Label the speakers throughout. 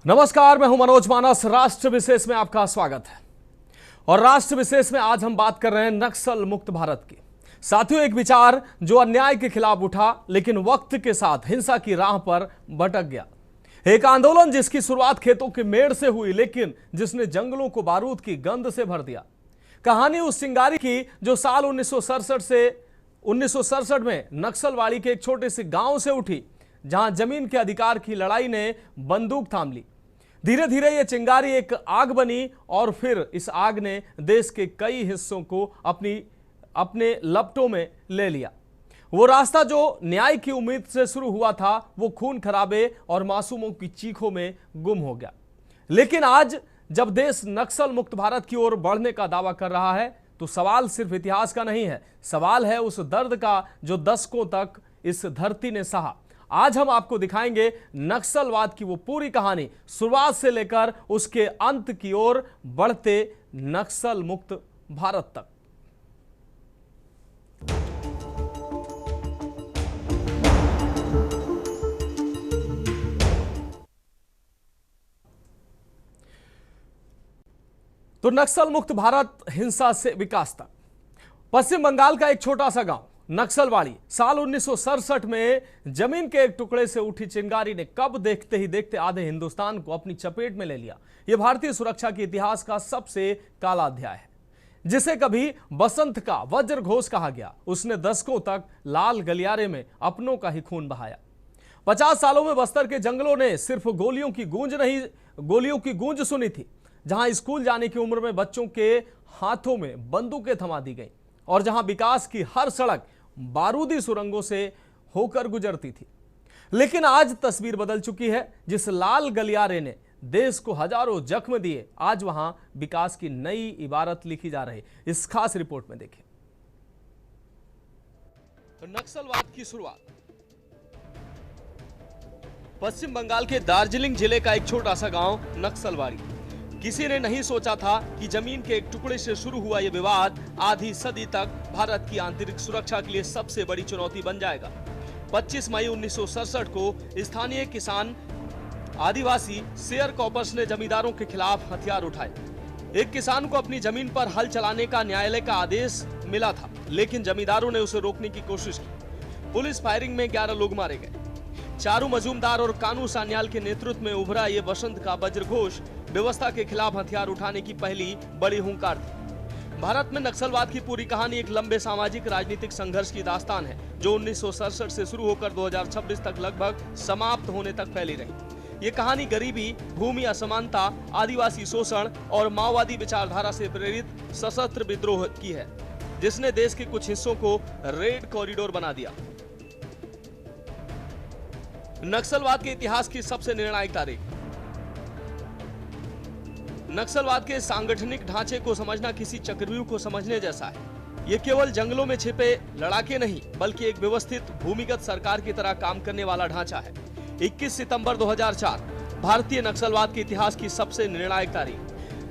Speaker 1: नमस्कार, मैं हूं मनोज मानस। राष्ट्र विशेष में आपका स्वागत है। और राष्ट्र विशेष में आज हम बात कर रहे हैं नक्सल मुक्त भारत की। साथियों, एक विचार जो अन्याय के खिलाफ उठा लेकिन वक्त के साथ हिंसा की राह पर भटक गया। एक आंदोलन जिसकी शुरुआत खेतों के मेड़ से हुई लेकिन जिसने जंगलों को बारूद की गंध से भर दिया। कहानी उस चिंगारी की जो साल 1967 में नक्सलवाड़ी के एक छोटे से गांव से उठी, जहां जमीन के अधिकार की लड़ाई ने बंदूक थाम ली। धीरे धीरे यह चिंगारी एक आग बनी और फिर इस आग ने देश के कई हिस्सों को अपने लपटों में ले लिया। वो रास्ता जो न्याय की उम्मीद से शुरू हुआ था, वो खून खराबे और मासूमों की चीखों में गुम हो गया। लेकिन आज जब देश नक्सल मुक्त भारत की ओर बढ़ने का दावा कर रहा है, तो सवाल सिर्फ इतिहास का नहीं है, सवाल है उस दर्द का जो दशकों तक इस धरती ने सहा। आज हम आपको दिखाएंगे नक्सलवाद की वो पूरी कहानी, शुरुआत से लेकर उसके अंत की ओर बढ़ते नक्सल मुक्त भारत तक। तो नक्सल मुक्त भारत, हिंसा से विकास तक। पश्चिम बंगाल का एक छोटा सा गांव नक्सलवाड़ी, साल 1967 में जमीन के एक टुकड़े से उठी चिंगारी ने कब देखते ही देखते आधे हिंदुस्तान को अपनी चपेट में ले लिया। यह भारतीय सुरक्षा के इतिहास का सबसे काला अध्याय है, जिसे कभी बसंत का वज्र घोष कहा गया। उसने दशकों तक लाल गलियारे में अपनों का ही खून बहाया। 50 सालों में बस्तर के जंगलों ने सिर्फ गोलियों की गूंज सुनी थी, जहां स्कूल जाने की उम्र में बच्चों के हाथों में बंदूकें थमा दी गई और जहां विकास की हर सड़क बारूदी सुरंगों से होकर गुजरती थी। लेकिन आज तस्वीर बदल चुकी है। जिस लाल गलियारे ने देश को हजारों जख्म दिए, आज वहां विकास की नई इबारत लिखी जा रही। इस खास रिपोर्ट में देखें। नक्सलवाद की शुरुआत। पश्चिम बंगाल के दार्जिलिंग जिले का एक छोटा सा गांव नक्सलवाड़ी। किसी ने नहीं सोचा था कि जमीन के एक टुकड़े से शुरू हुआ यह विवाद आधी सदी तक भारत की आंतरिक सुरक्षा के लिए सबसे बड़ी चुनौती बन जाएगा। 25 मई 1967 को स्थानीय किसान आदिवासी शेयर कॉपर्स ने जमींदारों के खिलाफ हथियार उठाए। एक किसान को अपनी जमीन पर हल चलाने का न्यायालय का आदेश मिला था, लेकिन जमींदारों ने उसे रोकने की कोशिश की। पुलिस फायरिंग में 11 लोग मारे गए। चारू मजूमदार और कानू सान्याल के नेतृत्व में उभरा ये बसंत का वज्रघोष व्यवस्था के खिलाफ हथियार उठाने की पहली बड़ी हुंकार थी। भारत में नक्सलवाद की पूरी कहानी एक लंबे सामाजिक राजनीतिक संघर्ष की दास्तान है, जो 1967 से शुरू होकर 2026 तक लगभग समाप्त होने तक फैली रही। ये कहानी गरीबी, भूमि असमानता, आदिवासी शोषण और माओवादी विचारधारा से प्रेरित सशस्त्र विद्रोह की है, जिसने देश के कुछ हिस्सों को रेड कॉरिडोर बना दिया। नक्सलवाद के इतिहास की सबसे निर्णायक तारीख। नक्सलवाद के सांगठनिक ढांचे को समझना किसी चक्रव्यूह को समझने जैसा है। यह केवल जंगलों में छिपे लड़ाके नहीं, बल्कि एक व्यवस्थित भूमिगत सरकार की तरह काम करने वाला ढांचा है। 21 सितंबर 2004 भारतीय नक्सलवाद के इतिहास की सबसे निर्णायक तारीख,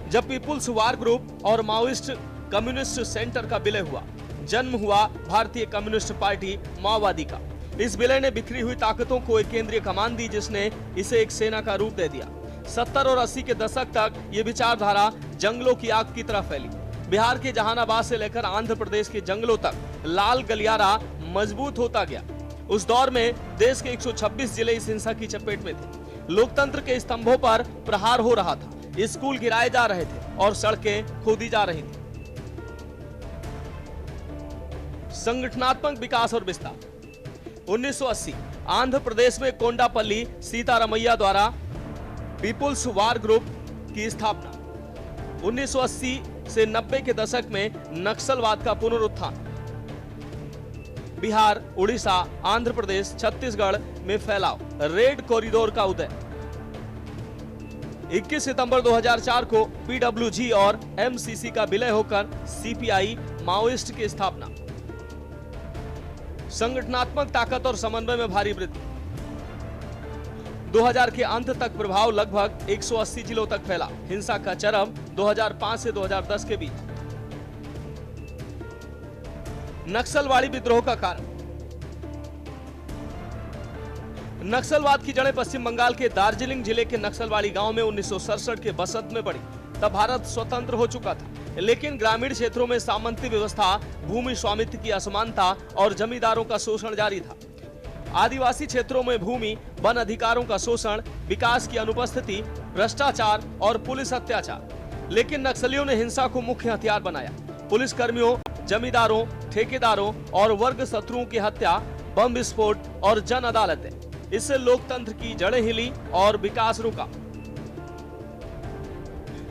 Speaker 1: जब पीपुल्स वार ग्रुप और माओइस्ट कम्युनिस्ट सेंटर का विलय हुआ। जन्म हुआ भारतीय कम्युनिस्ट पार्टी माओवादी का। इस विलय ने बिखरी हुई ताकतों को एक केंद्रीय कमान दी, जिसने इसे एक सेना का रूप दे दिया। 70 और 80 के दशक तक ये विचारधारा जंगलों की आग की तरह फैली। बिहार के जहानाबाद से लेकर आंध्र प्रदेश के जंगलों तक लाल गलियारा मजबूत होता गया। उस दौर में देश के 126 जिले इस हिंसा की चपेट में थे। लोकतंत्र के स्तंभों पर प्रहार हो रहा था, स्कूल गिराए जा रहे थे और सड़कें खोदी जा रही थी। संगठनात्मक विकास और विस्तार। 1980 आंध्र प्रदेश में कोंडापल्ली सीतारामैया द्वारा पीपुल्स वार ग्रुप की स्थापना। 1980 से 90 के दशक में नक्सलवाद का पुनरुत्थान। बिहार, उड़ीसा, आंध्र प्रदेश, छत्तीसगढ़ में फैलाव, रेड कॉरिडोर का उदय। 21 सितंबर 2004 को पीडब्ल्यूजी और एमसीसी का विलय होकर सीपीआई माओइस्ट की स्थापना। संगठनात्मक ताकत और समन्वय में भारी वृद्धि। 2000 के अंत तक प्रभाव लगभग 180 जिलों तक फैला। हिंसा का चरम 2005 से 2010 के बीच। नक्सलवाड़ी विद्रोह का कारण। नक्सलवाद की जड़ें पश्चिम बंगाल के दार्जिलिंग जिले के नक्सलवाड़ी गांव में 1967 के बसंत में पड़ी। तब भारत स्वतंत्र हो चुका था, लेकिन ग्रामीण क्षेत्रों में सामंती व्यवस्था, भूमि स्वामित्व की असमानता और जमींदारों का शोषण जारी था। आदिवासी क्षेत्रों में भूमि, वन अधिकारों का शोषण, विकास की अनुपस्थिति, भ्रष्टाचार और पुलिस अत्याचार। लेकिन नक्सलियों ने हिंसा को मुख्य हथियार बनाया। पुलिस कर्मियों, जमींदारों, ठेकेदारों और वर्ग शत्रुओं की हत्या, बम विस्फोट और जन अदालतें, इससे लोकतंत्र की जड़ें हिली और विकास रुका।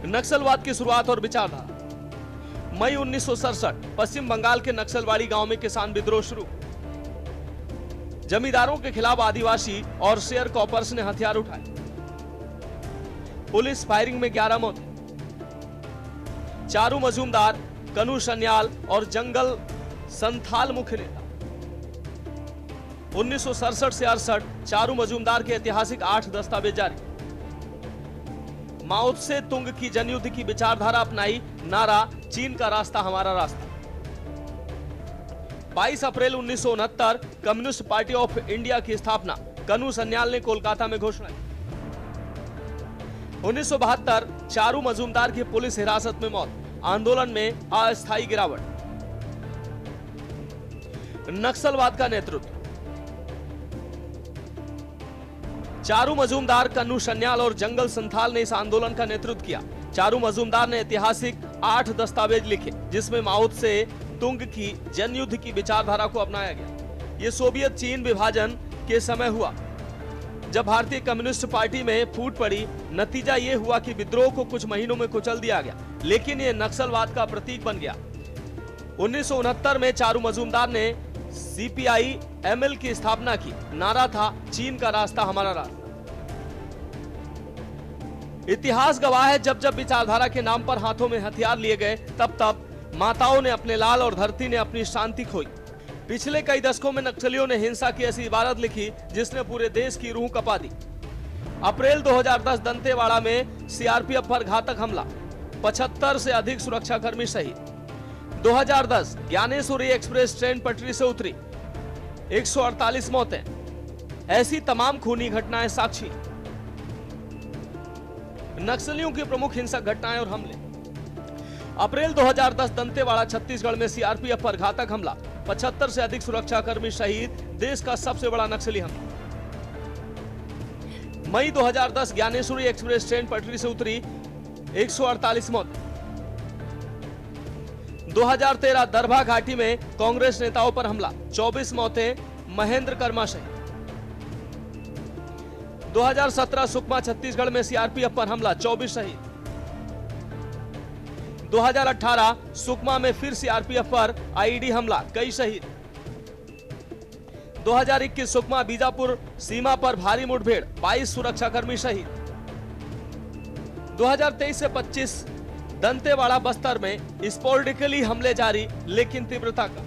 Speaker 1: नक्सलवाद की शुरुआत और विचारधारा। मई 1967 पश्चिम बंगाल के नक्सलवाड़ी गांव में किसान विद्रोह शुरू। जमींदारों के खिलाफ आदिवासी और शेयर कॉपर्स ने हथियार उठाए। पुलिस फायरिंग में 11 मौतें। चारू मजूमदार, कनु सन्याल और जंगल संथाल मुख्य नेता। 1967 से 68 चारू मजूमदार के ऐतिहासिक 8 दस्तावेज जारी। माओ से तुंग की जनयुद्ध की विचारधारा अपनाई, नारा चीन का रास्ता हमारा रास्ता। 22 अप्रैल 1969 कम्युनिस्ट पार्टी ऑफ इंडिया की स्थापना कनु सन्याल ने कोलकाता में घोषणा की। 1972 चारू मजूमदार की पुलिस हिरासत में मौत, आंदोलन में अस्थायी गिरावट। नक्सलवाद का नेतृत्व। चारू मजूमदार, कन्नू सन्याल और जंगल संथाल ने इस आंदोलन का नेतृत्व किया। चारू मजूमदार ने ऐतिहासिक 8 दस्तावेज लिखे, जिसमें माओ से तुंग की जनयुद्ध की विचारधारा को अपनाया गया। यह सोवियत चीन विभाजन के समय हुआ, जब भारतीय कम्युनिस्ट पार्टी में फूट पड़ी। नतीजा यह हुआ कि विद्रोह को कुछ महीनों में कुचल दिया गया, लेकिन यह नक्सलवाद का प्रतीक बन गया। 1969 में चारू मजूमदार ने CPI-ML की स्थापना की। नारा था चीन का रास्ता हमारा रास्ता। इतिहास गवाह है, जब जब विचारधारा के नाम पर हाथों में हथियार लिए गए, तब तब माताओं ने अपने लाल और धरती ने अपनी शांति खोई। पिछले कई दशकों में नक्सलियों ने हिंसा की ऐसी इबारत लिखी जिसने पूरे देश की रूह कपा दी। अप्रैल 2010 दंतेवाड़ा में CRPF पर घातक हमला, 75 से अधिक सुरक्षाकर्मी शहीद। 2010 ज्ञानेश्वरी एक्सप्रेस ट्रेन पटरी से उतरी, 148 मौतें। ऐसी तमाम खूनी घटनाएं साक्षी। नक्सलियों की प्रमुख हिंसक घटनाएं और हमले। अप्रैल 2010 दंतेवाड़ा छत्तीसगढ़ में CRPF पर घातक हमला, 75 से अधिक सुरक्षाकर्मी शहीद, देश का सबसे बड़ा नक्सली हमला। मई 2010 ज्ञानेश्वरी एक्सप्रेस ट्रेन पटरी से उतरी, 148 मौत। 2013 दरभा घाटी में कांग्रेस नेताओं पर हमला, 24 मौतें, महेंद्र कर्मा शहीद। 2017 सुकमा छत्तीसगढ़ में CRPF पर हमला, 24 शहीद। 2018 सुकमा में फिर CRPF पर IED हमला, कई शहीद। 2021 सुकमा बीजापुर सीमा पर भारी मुठभेड़, 22 सुरक्षाकर्मी शहीद। 2023 से 25 दंतेवाड़ा बस्तर में स्पोर्डिकली हमले जारी, लेकिन तीव्रता का।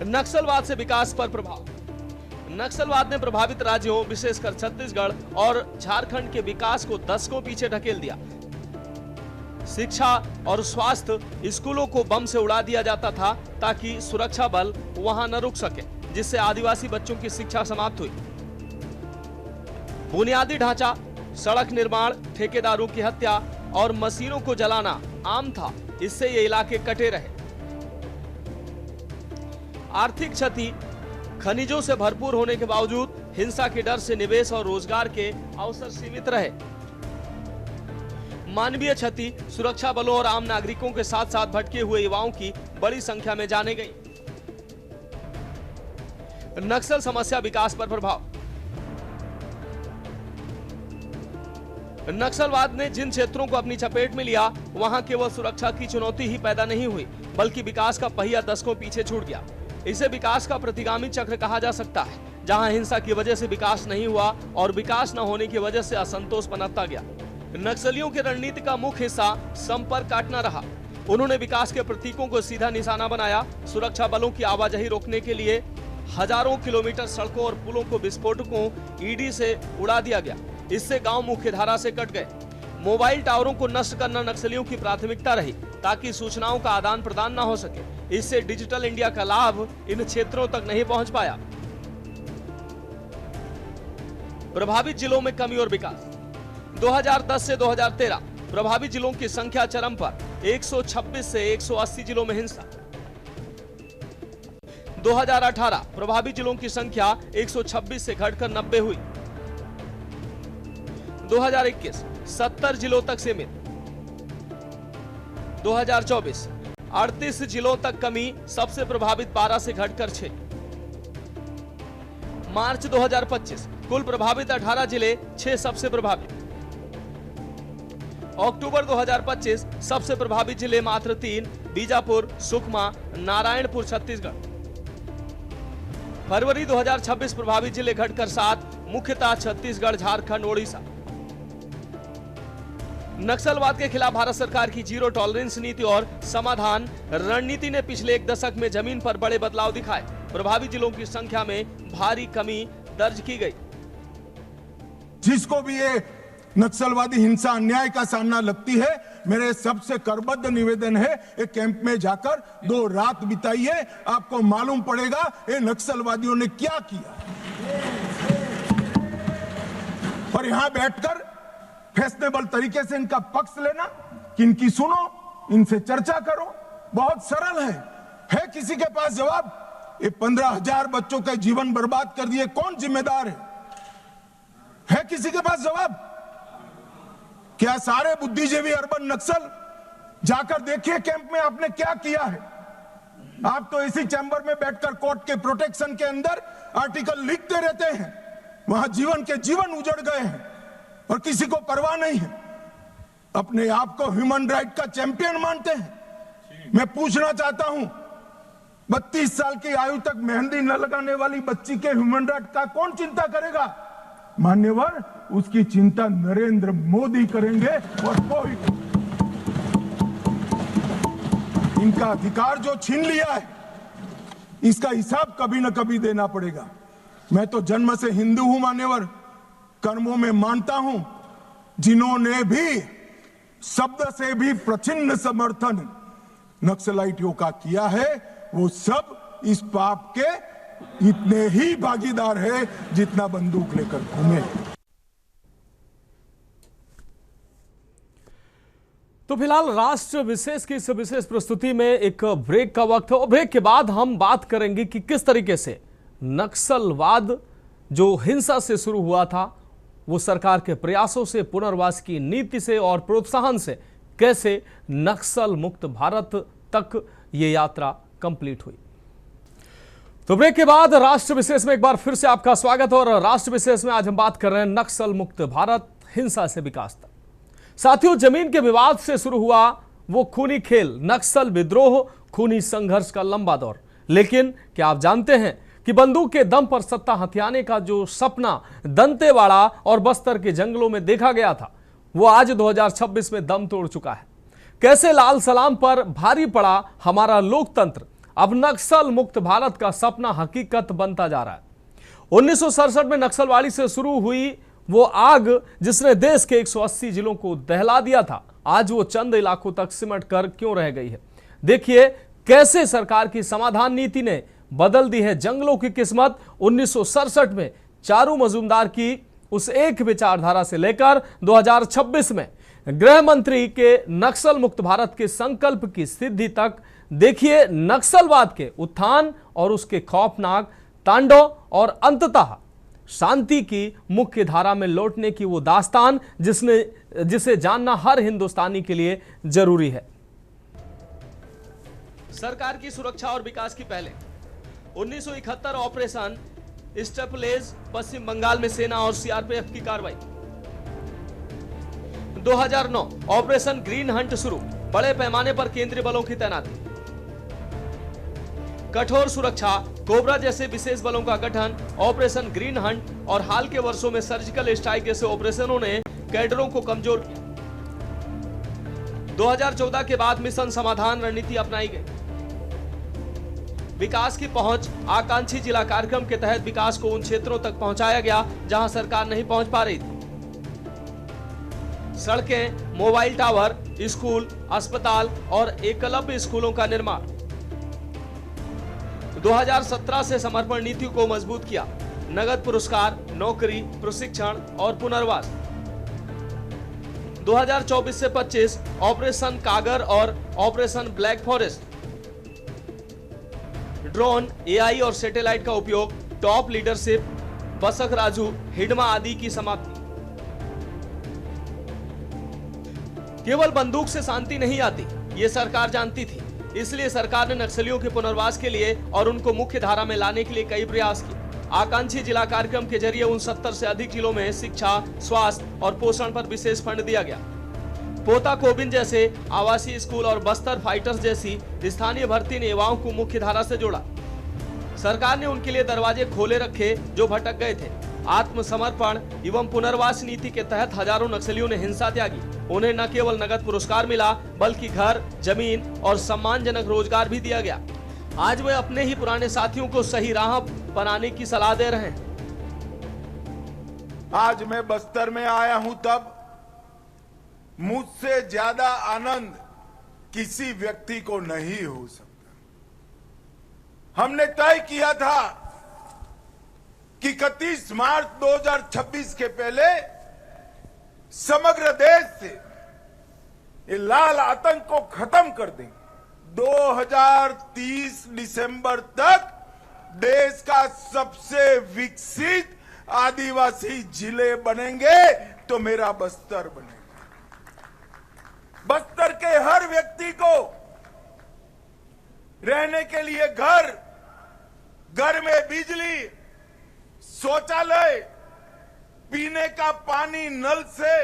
Speaker 1: नक्सलवाद से विकास पर प्रभाव। नक्सलवाद ने प्रभावित राज्यों, विशेषकर छत्तीसगढ़ और झारखंड के विकास को दशकों पीछे ढकेल दिया। शिक्षा और स्वास्थ्य, स्कूलों को बम से उड़ा दिया जाता था ताकि सुरक्षा बल वहां न रुक सके, जिससे आदिवासी बच्चों की शिक्षा समाप्त हुई। बुनियादी ढांचा, सड़क निर्माण, ठेकेदारों की हत्या और मशीनों को जलाना आम था, इससे ये इलाके कटे रहे। आर्थिक क्षति। खनिजों से भरपूर होने के बावजूद हिंसा के डर से निवेश और रोजगार के अवसर सीमित रहे। मानवीय क्षति। सुरक्षा बलों और आम नागरिकों के साथ साथ भटके हुए युवाओं की बड़ी संख्या में जाने गई। नक्सल समस्या विकास पर प्रभाव। नक्सलवाद ने जिन क्षेत्रों को अपनी चपेट में लिया, वहां केवल सुरक्षा की चुनौती ही पैदा नहीं हुई, बल्कि विकास का पहिया दशकों पीछे छूट गया। इसे विकास का प्रतिगामी चक्र कहा जा सकता है, जहां हिंसा की वजह से विकास नहीं हुआ और विकास न होने की वजह से असंतोष पनपता गया। नक्सलियों की रणनीति का मुख्य हिस्सा संपर्क काटना रहा। उन्होंने विकास के प्रतीकों को सीधा निशाना बनाया। सुरक्षा बलों की आवाजाही रोकने के लिए हजारों किलोमीटर सड़कों और पुलों को विस्फोटकों ईडी से उड़ा दिया गया। इससे गांव मुख्यधारा से कट गए। मोबाइल टावरों को नष्ट करना नक्सलियों की प्राथमिकता रही, ताकि सूचनाओं का आदान प्रदान न हो सके। इससे डिजिटल इंडिया का लाभ इन क्षेत्रों तक नहीं पहुंच पाया। प्रभावित जिलों में कमी और विकास। 2010 से 2013 प्रभावित जिलों की संख्या चरम पर, 126 से 180 जिलों में हिंसा। 2018 प्रभावित जिलों की संख्या 126 से घटकर 90 हुई। 2021 70 जिलों तक सीमित। 2024 38 जिलों तक कमी, सबसे प्रभावित 12 से घटकर 6। मार्च 2025 कुल प्रभावित 18 जिले, 6 सबसे प्रभावित। अक्टूबर 2025 सबसे प्रभावित जिले मात्र 3, बीजापुर, सुकमा, नारायणपुर, छत्तीसगढ़। फरवरी 2026 प्रभावित जिले घटकर 7, मुख्यतः छत्तीसगढ़, झारखंड, ओडिशा। नक्सलवाद के खिलाफ भारत सरकार की जीरो टॉलरेंस नीति और समाधान रणनीति ने पिछले एक दशक में जमीन पर बड़े बदलाव दिखाए। प्रभावित जिलों की संख्या में भारी कमी दर्ज की गई।
Speaker 2: जिसको भी ये नक्सलवादी हिंसा अन्याय का सामना लगती है, मेरे सबसे करबद्ध निवेदन है, एक कैंप में जाकर 2 रात बिताइए, आपको मालूम पड़ेगा ये नक्सलवादियों ने क्या किया। और यहां बैठकर फैशनेबल तरीके से इनका पक्ष लेना, कि इनकी सुनो, इनसे चर्चा करो, बहुत सरल है किसी के पास जवाब? ये 15,000 बच्चों का जीवन बर्बाद कर दिए, कौन जिम्मेदार है किसी के पास जवाब? क्या सारे बुद्धिजीवी अर्बन नक्सल जाकर देखिए कैंप में आपने क्या किया है। आप तो इसी चैम्बर में बैठकर कोर्ट के प्रोटेक्शन के अंदर आर्टिकल लिखते रहते हैं, वहां जीवन के जीवन उजड़ गए हैं और किसी को परवाह नहीं है। अपने आप को ह्यूमन राइट का चैंपियन मानते हैं। मैं पूछना चाहता हूं, 32 साल की आयु तक मेहंदी न लगाने वाली बच्ची के ह्यूमन राइट का कौन चिंता करेगा? मान्यवर, उसकी चिंता नरेंद्र मोदी करेंगे और कोई। इनका अधिकार जो छीन लिया है, इसका हिसाब कभी न कभी देना पड़ेगा। मैं तो जन्म से हिंदू हूं मान्यवर, कर्मों में मानता हूं। जिन्होंने भी शब्द से भी प्रचिन्न समर्थन नक्सलाइटियों का किया है, वो सब इस पाप के इतने ही भागीदार है जितना बंदूक लेकर घूमे।
Speaker 1: तो फिलहाल राष्ट्र विशेष की इस विशेष प्रस्तुति में एक ब्रेक का वक्त है और ब्रेक के बाद हम बात करेंगे कि किस तरीके से नक्सलवाद जो हिंसा से शुरू हुआ था, वो सरकार के प्रयासों से, पुनर्वास की नीति से और प्रोत्साहन से कैसे नक्सल मुक्त भारत तक ये यात्रा कंप्लीट हुई। तो ब्रेक के बाद राष्ट्र विशेष में एक बार फिर से आपका स्वागत है और राष्ट्र विशेष में आज हम बात कर रहे हैं नक्सल मुक्त भारत, हिंसा से विकास तक। साथियों, जमीन के विवाद से शुरू हुआ वो खूनी खेल, नक्सल विद्रोह, खूनी संघर्ष का लंबा दौर। लेकिन क्या आप जानते हैं कि बंदूक के दम पर सत्ता हथियाने का जो सपना दंतेवाड़ा और बस्तर के जंगलों में देखा गया था, वो आज 2026 में दम तोड़ चुका है। कैसे लाल सलाम पर भारी पड़ा हमारा लोकतंत्र, अब नक्सल मुक्त भारत का सपना हकीकत बनता जा रहा है। 1967 में नक्सलवाड़ी से शुरू हुई वो आग जिसने देश के 180 जिलों को दहला दिया था, आज वो चंद इलाकों तक सिमट कर क्यों रह गई है। देखिए कैसे सरकार की समाधान नीति ने बदल दी है जंगलों की किस्मत। 1967 में चारू मजूमदार की उस एक विचारधारा से लेकर 2026 में गृह मंत्री के नक्सल मुक्त भारत के संकल्प की सिद्धि तक देखिए नक्सलवाद के उत्थान और उसके खौफनाक तांडव और अंततः शांति की मुख्य धारा में लौटने की वो दास्तान जिसे जानना हर हिंदुस्तानी के लिए जरूरी है। सरकार की सुरक्षा और विकास की पहले 1971 ऑपरेशन स्टेपलेज, पश्चिम बंगाल में सेना और सीआरपीएफ की कार्रवाई। 2009 ऑपरेशन ग्रीन हंट शुरू, बड़े पैमाने पर केंद्रीय बलों की तैनाती। कठोर सुरक्षा, कोबरा जैसे विशेष बलों का गठन, ऑपरेशन ग्रीन हंट और हाल के वर्षों में सर्जिकल स्ट्राइक जैसे ऑपरेशनों ने कैडरों को कमजोर किया। 2014 के बाद मिशन समाधान रणनीति अपनाई गई। विकास की पहुंच, आकांक्षी जिला कार्यक्रम के तहत विकास को उन क्षेत्रों तक पहुंचाया गया जहां सरकार नहीं पहुंच पा रही थी। सड़कें, मोबाइल टावर, स्कूल, अस्पताल और एकलव्य स्कूलों का निर्माण। 2017 से समर्पण नीति को मजबूत किया, नगद पुरस्कार, नौकरी, प्रशिक्षण और पुनर्वास। 2024 से 25 ऑपरेशन कागर और operation black forest. Drone, AI और सैटेलाइट का उपयोग, टॉप लीडरशिप, बसक राजू, हिडमा आदि की समाप्ति। केवल बंदूक से शांति नहीं आती, ये सरकार जानती थी। इसलिए सरकार ने नक्सलियों के पुनर्वास के लिए और उनको मुख्य धारा में लाने के लिए कई प्रयास किए। आकांक्षी जिला कार्यक्रम के जरिए उन 70 से अधिक जिलों में शिक्षा, स्वास्थ्य और पोषण पर विशेष फंड दिया गया। पोता कोबिन जैसे आवासीय स्कूल और बस्तर फाइटर्स जैसी स्थानीय भर्ती ने युवाओं को मुख्य धारा से जोड़ा। सरकार ने उनके लिए दरवाजे खोले रखे जो भटक गए थे। आत्मसमर्पण एवं पुनर्वास नीति के तहत हजारों नक्सलियों ने हिंसा त्यागी। उन्हें न केवल नगद पुरस्कार मिला, बल्कि घर, जमीन और सम्मानजनक रोजगार भी दिया गया। आज वे अपने ही पुराने साथियों को सही राह पर आने की सलाह दे रहे हैं।
Speaker 2: आज मैं बस्तर में आया हूं तब मुझसे ज्यादा आनंद किसी व्यक्ति को नहीं हो सकता। हमने तय किया था कि 31 मार्च 2026 के पहले समग्र देश से ये लाल आतंक को खत्म कर देंगे। 2030 दिसंबर तक देश का सबसे विकसित आदिवासी जिले बनेंगे तो मेरा बस्तर बनेगा। बस्तर के हर व्यक्ति को रहने के लिए घर, घर में बिजली, शौचालय, पीने का पानी नल से,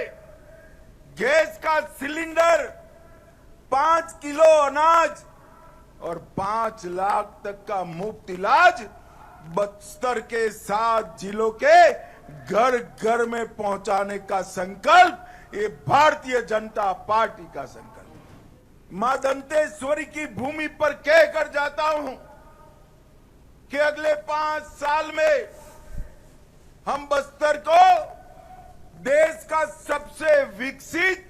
Speaker 2: गैस का सिलेंडर, 5 किलो अनाज और 5 लाख तक का मुफ्त इलाज बस्तर के 7 जिलों के घर घर में पहुंचाने का संकल्प ये भारतीय जनता पार्टी का संकल्प। मां दंतेश्वरी की भूमि पर कहकर जाता हूं कि अगले 5 साल में हम बस्तर को देश का सबसे विकसित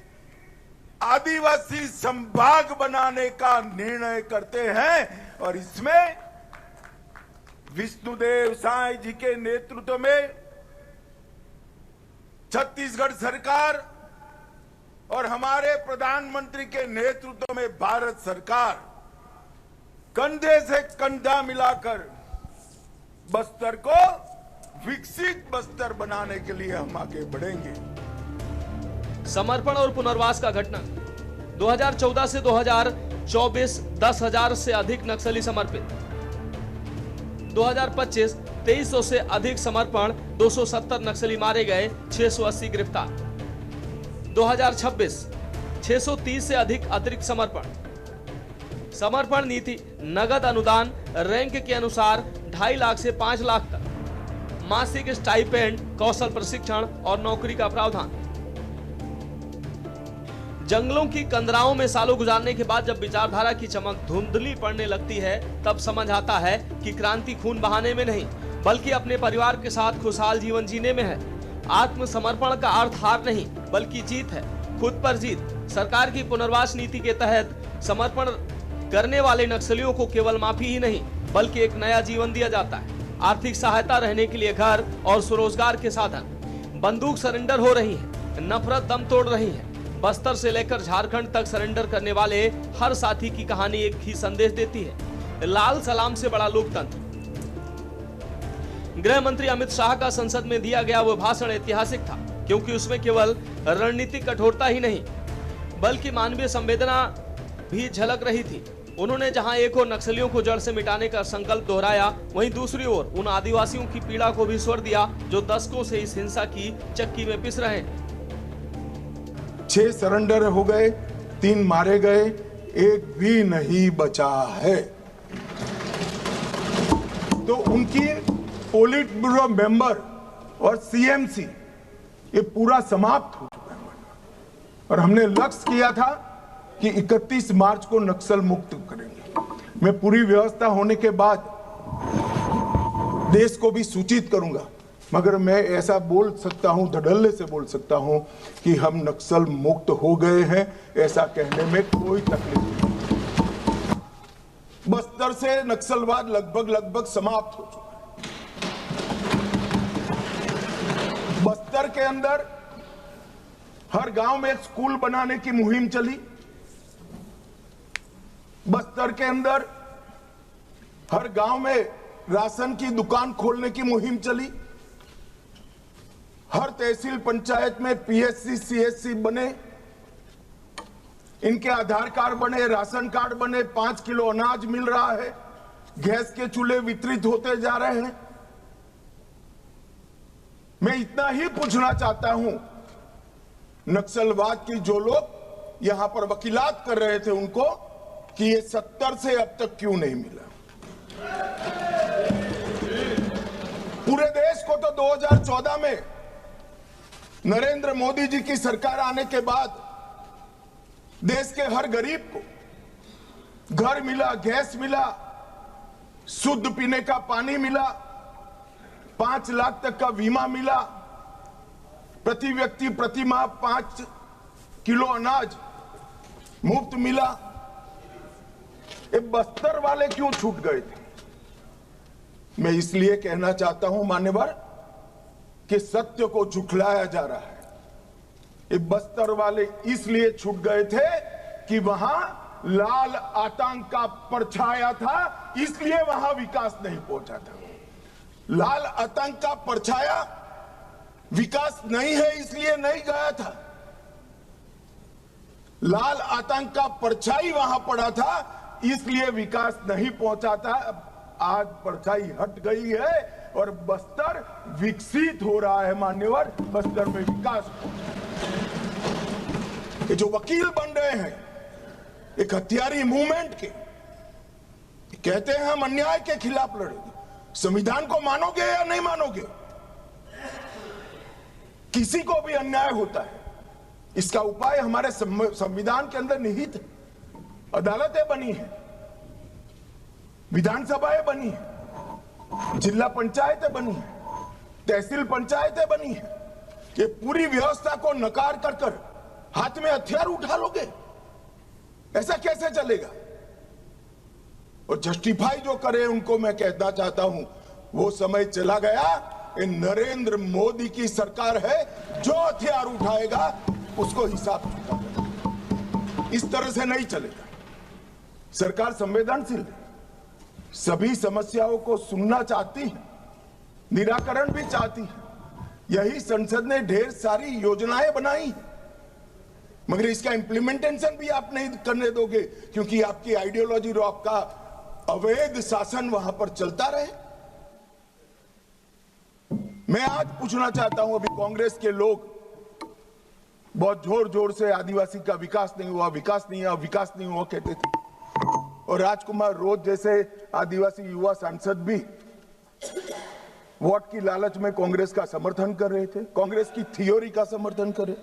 Speaker 2: आदिवासी संभाग बनाने का निर्णय करते हैं और इसमें विष्णुदेव साई जी के नेतृत्व में छत्तीसगढ़ सरकार और हमारे प्रधानमंत्री के नेतृत्व में भारत सरकार कंधे से कंधा मिलाकर बस्तर को विकसित बस्तर बनाने के लिए हम आगे बढ़ेंगे।
Speaker 1: समर्पण और पुनर्वास का घटना 2014 से 2024 10,000 से अधिक नक्सली समर्पित। 2025 2300 से अधिक समर्पण, 270 नक्सली मारे गए, 680 गिरफ्तार। 2026 630 से अधिक अतिरिक्त समर्पण। समर्पण नीति, नगद अनुदान रैंक के अनुसार 2.5 लाख से 5 लाख तक, मासिक स्टाइपेंड, कौशल प्रशिक्षण और नौकरी का प्रावधान। जंगलों की कंदराओं में सालों गुजारने के बाद जब विचारधारा की चमक धुंधली पड़ने लगती है, तब समझ आता है कि क्रांति खून बहाने में नहीं, बल्कि अपने परिवार के साथ खुशहाल जीवन जीने में है। आत्मसमर्पण का अर्थ हार नहीं, बल्कि जीत है, खुद पर जीत। सरकार की पुनर्वास नीति के तहत समर्पण करने वाले नक्सलियों को केवल माफी ही नहीं, बल्कि एक नया जीवन दिया जाता है। आर्थिक सहायता, रहने के लिए घर और स्वरोजगार के साधन। बंदूक सरेंडर हो रही है, नफरत दम तोड़ रही है। बस्तर से लेकर झारखंड तक सरेंडर करने वाले हर साथी की कहानी एक ही संदेश देती है, लाल सलाम से बड़ा लोकतंत्र। गृह मंत्री अमित शाह का संसद में दिया गया वह भाषण ऐतिहासिक था, क्योंकि उसमें केवल रणनीतिक कठोरता ही नहीं, बल्कि मानवीय संवेदना भी झलक रही थी। उन्होंने जहां एक ओर नक्सलियों को जड़ से मिटाने का संकल्प दोहराया, वहीं दूसरी ओर उन आदिवासियों की पीड़ा को भी स्वर दिया जो दशकों से इस हिंसा की चक्की में पिस रहे हैं।
Speaker 2: 6 सरेंडर हो गए, 3 मारे गए, एक भी नहीं बचा है। तो उनकी पोलिट ब्यूरो मेंबर और सीएमसी ये पूरा समाप्त हो चुका है और हमने लक्ष्य किया था कि 31 मार्च को नक्सल मुक्त करेंगे। मैं पूरी व्यवस्था होने के बाद देश को भी सूचित करूंगा, मगर मैं ऐसा बोल सकता हूं, धड़ल्ले से बोल सकता हूं कि हम नक्सल मुक्त हो गए हैं, ऐसा कहने में कोई तकलीफ नहीं। बस्तर से नक्सलवाद लगभग समाप्त हो चुका है। बस्तर के अंदर हर गांव में एक स्कूल बनाने की मुहिम चली। बस्तर के अंदर हर गांव में राशन की दुकान खोलने की मुहिम चली। हर तहसील पंचायत में पीएचसी सीएचसी बने, इनके आधार कार्ड बने, राशन कार्ड बने, 5 किलो अनाज मिल रहा है, गैस के चूल्हे वितरित होते जा रहे हैं। मैं इतना ही पूछना चाहता हूं, नक्सलवाद की जो लोग यहां पर वकीलात कर रहे थे उनको, कि ये 70 से अब तक क्यों नहीं मिला। पूरे देश को तो 2014 में नरेंद्र मोदी जी की सरकार आने के बाद देश के हर गरीब को घर मिला, गैस मिला, शुद्ध पीने का पानी मिला, 5 लाख तक का बीमा मिला, प्रति व्यक्ति प्रति माह 5 किलो अनाज मुफ्त मिला। ये बस्तर वाले क्यों छूट गए थे? मैं इसलिए कहना चाहता हूं मान्यवर कि सत्य को झुठलाया जा रहा है। ये बस्तर वाले इसलिए छूट गए थे कि वहां लाल आतंक का परछाया था, इसलिए वहां विकास नहीं पहुंचा था। लाल आतंक का परछाया, विकास नहीं है इसलिए नहीं गया था। लाल आतंक का परछाई वहां पड़ा था, इसलिए विकास नहीं पहुंचा था। आज परछाई हट गई है और बस्तर विकसित हो रहा है मान्यवर, बस्तर में विकास। ये जो वकील बन रहे हैं एक हथियारी मूवमेंट के, कहते हैं हम अन्याय के खिलाफ लड़ेंगे। संविधान को मानोगे या नहीं मानोगे? किसी को भी अन्याय होता है, इसका उपाय हमारे संविधान के अंदर निहित है। अदालतें बनी है, विधानसभाएं बनी है, जिला पंचायतें बनी है, तहसील पंचायतें बनी है। ये पूरी व्यवस्था को नकार कर हाथ में हथियार उठा लोगे, ऐसा कैसे चलेगा? और जस्टिफाई जो करे उनको मैं कहना चाहता हूं, वो समय चला गया। ये नरेंद्र मोदी की सरकार है, जो हथियार उठाएगा उसको हिसाब चुकाएगा। इस तरह से नहीं चलेगा। सरकार संवेदनशील है, सभी समस्याओं को सुनना चाहती है, निराकरण भी चाहती है। यही संसद ने ढेर सारी योजनाएं बनाई, मगर इसका इंप्लीमेंटेशन भी आप नहीं करने दोगे, क्योंकि आपकी आइडियोलॉजी और आपका अवैध शासन वहां पर चलता रहे। मैं आज पूछना चाहता हूं, अभी कांग्रेस के लोग बहुत जोर जोर से आदिवासी का विकास नहीं हुआ, विकास नहीं हुआ, विकास नहीं हुआ कहते थे, और राजकुमार रोज जैसे आदिवासी युवा सांसद भी वोट की लालच में कांग्रेस का समर्थन कर रहे थे, कांग्रेस की थ्योरी का समर्थन कर रहे।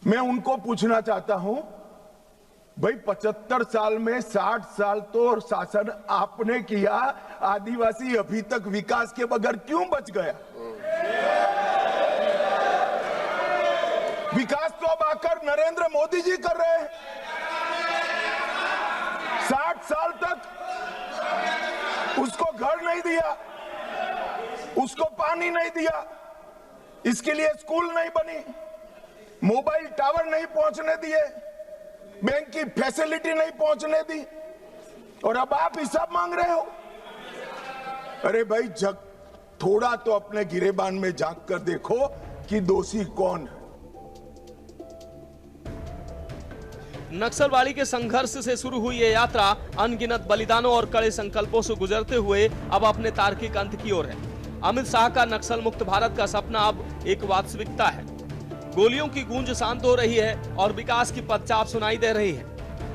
Speaker 2: मैं उनको पूछना चाहता हूं, भाई 75 साल में 60 साल तो शासन आपने किया, आदिवासी अभी तक विकास के बगैर क्यों बच गया? विकास तो अब आकर नरेंद्र मोदी जी कर रहे हैं। 60 साल तक उसको घर नहीं दिया, उसको पानी नहीं दिया, इसके लिए स्कूल नहीं बनी, मोबाइल टावर नहीं पहुंचने दिए, बैंक की फैसिलिटी नहीं पहुंचने दी, और अब आप हिसाब मांग रहे हो। अरे भाई, जग थोड़ा तो अपने गिरेबान में झांक कर देखो कि दोषी कौन है।
Speaker 1: नक्सलवादी के संघर्ष से शुरू हुई ये यात्रा अनगिनत बलिदानों और कड़े संकल्पों से गुजरते हुए अब अपने तार्किक अंत की ओर है। अमित शाह का नक्सल मुक्त भारत का सपना अब एक वास्तविकता है। गोलियों की गूंज शांत हो रही है और विकास की पदचाप सुनाई दे रही है।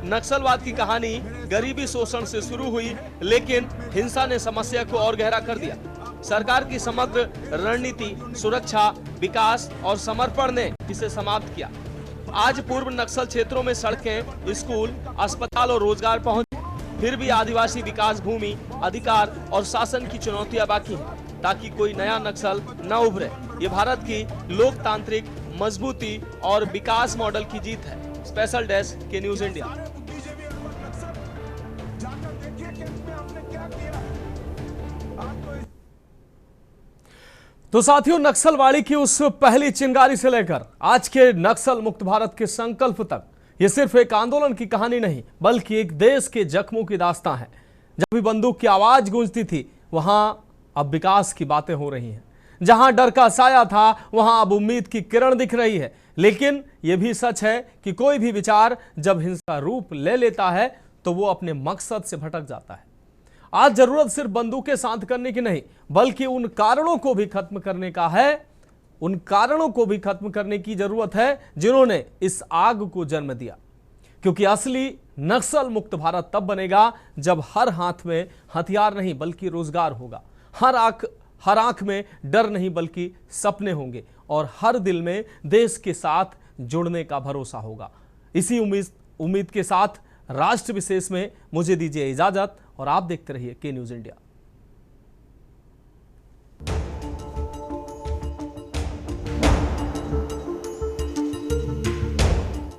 Speaker 1: नक्सलवाद की कहानी गरीबी शोषण से शुरू हुई, लेकिन हिंसा ने समस्या को और गहरा कर दिया। सरकार की समग्र रणनीति, सुरक्षा, विकास और समर्पण ने इसे समाप्त किया। आज पूर्व नक्सल क्षेत्रों में सड़कें, स्कूल, अस्पताल और रोजगार पहुंचे, फिर भी आदिवासी विकास, भूमि, अधिकार और शासन की चुनौतियां बाकी हैं, ताकि कोई नया नक्सल न उभरे। ये भारत की लोकतांत्रिक मजबूती और विकास मॉडल की जीत है। स्पेशल डेस्क के न्यूज इंडिया। तो साथियों, नक्सलवाड़ी की उस पहली चिंगारी से लेकर आज के नक्सल मुक्त भारत के संकल्प तक ये सिर्फ एक आंदोलन की कहानी नहीं बल्कि एक देश के जख्मों की दास्तां है। जब भी बंदूक की आवाज गूंजती थी वहां अब विकास की बातें हो रही हैं। जहां डर का साया था वहां अब उम्मीद की किरण दिख रही है। लेकिन यह भी सच है कि कोई भी विचार जब हिंसा रूप ले लेता है तो वो अपने मकसद से भटक जाता है। आज जरूरत सिर्फ बंदूकें शांत करने की नहीं बल्कि उन कारणों को भी खत्म करने का है। उन कारणों को भी खत्म करने की जरूरत है जिन्होंने इस आग को जन्म दिया। क्योंकि असली नक्सल मुक्त भारत तब बनेगा जब हर हाथ में हथियार नहीं बल्कि रोजगार होगा, हर आंख में डर नहीं बल्कि सपने होंगे और हर दिल में देश के साथ जुड़ने का भरोसा होगा। इसी उम्मीद के साथ राष्ट्र विशेष में मुझे दीजिए इजाजत और आप देखते रहिए के न्यूज़ इंडिया।